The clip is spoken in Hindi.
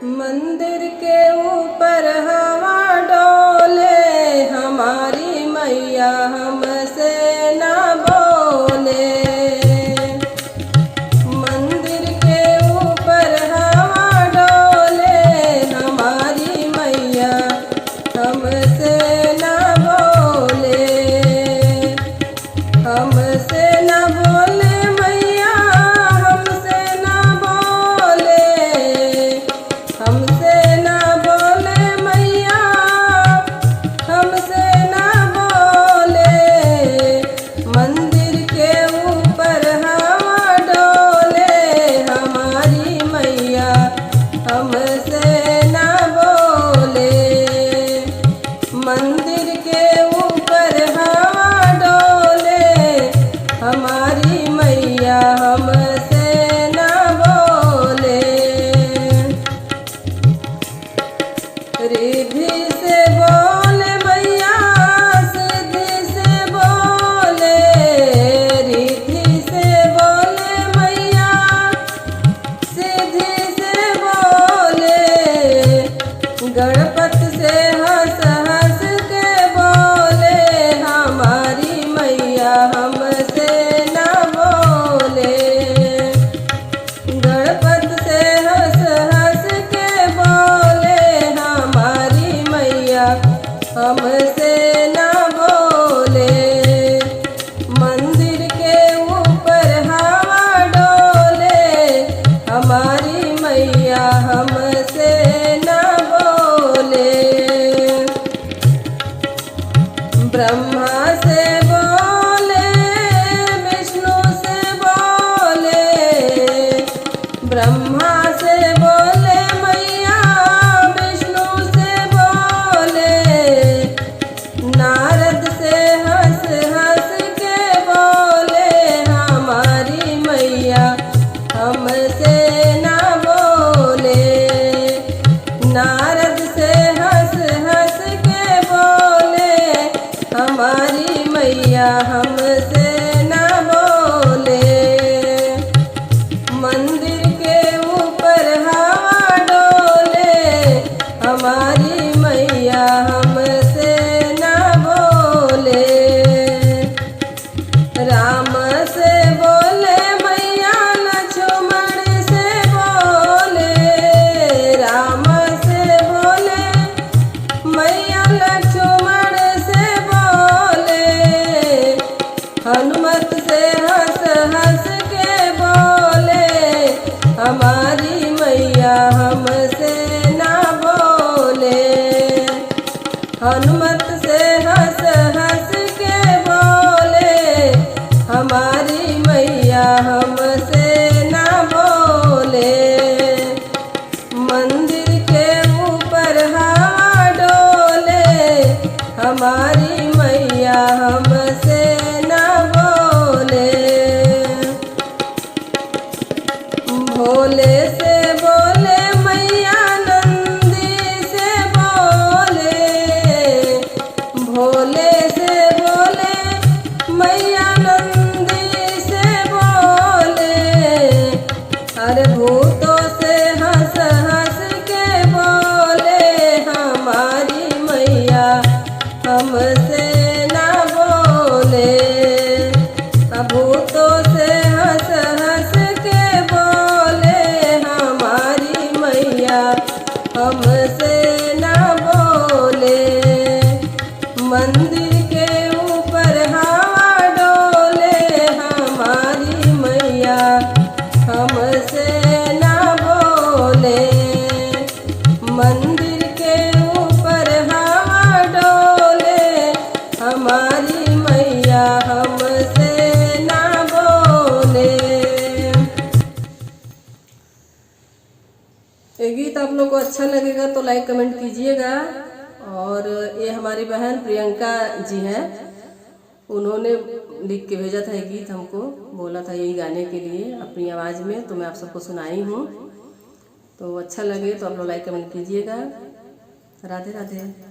मंदिर के ऊपर हवा डोले, हमारी मैया हमसे ना बोले। मंदिर के ऊपर हवा डोले, हमारी मैया हमसे ना बोले। हमसे ना बोले मैया, हमसे ना बोले। हमसे ना बोले मैया, हमसे ना बोले। मंदिर के ऊपर हवा डोले, हमारी मैया हमसे ना बोले। मंदिर के ऊपर हवा डोले, हमारी मैया हमसे ना बोले। रिद्धि से बोले मैया, सिद्धि से बोले। रिद्धि से बोले मैया, सिद्धि से बोले। गणपत से हंस हंस के बोले, हमारी मैया हमसे ना बोले। गणपत से हंस हंस के बोले, हमारी मैया हमसे ना बोले। मंदिर के ऊपर हवा डोले, हमारी मैया हमसे ना बोले। ब्रह्मा से बोले, विष्णु से बोले। ब्रह्मा से बोले मैया, विष्णु से बोले। नारद से हंस हंस के बोले, हमारी मैया हमसे ना बोले। नारद से हंस हंस के बोले, हमारी मैया हमसे ना बोले। मंदिर के ऊपर हवा डोले, हमारी मैया हमसे ना बोले। राम से बोले मैया, लक्ष्मण से बोले। राम से बोले मैया, लक्ष्मण से बोले। हनुमत से हंस हंस के बोले, हमारी मैया हमसे ना बोले। हनुमत से हंस हंस के बोले, हमारी मैया हमसे ना बोले। मंदिर के ऊपर हवा डोले, हमारी मैया हमसे ना बोले। भोले से बोले मैया, नंदी से बोले। भोले से बोले मैया, नंदी से बोले। अरे भूतों से हंस हंस के बोले, हमारी मैया हमसे ना बोले। भूतों से हंस हंस के बोले, हमारी मैया हमसे ना बोले। मंदिर के ऊपर हवा डोले, हमारी मैया हमसे ना बोले। मंदिर के ऊपर हवा डोले, हमारी मैया हमसे ना बोले। ये गीत आप लोग को अच्छा लगेगा तो लाइक कमेंट कीजिएगा। और ये हमारी बहन प्रियंका जी हैं, उन्होंने लिख के भेजा था ये गीत, हमको बोला था यही गाने के लिए अपनी आवाज़ में, तो मैं आप सबको सुनाई हूँ। तो अच्छा लगे तो आप लोग लाइक कमेंट कीजिएगा। राधे राधे।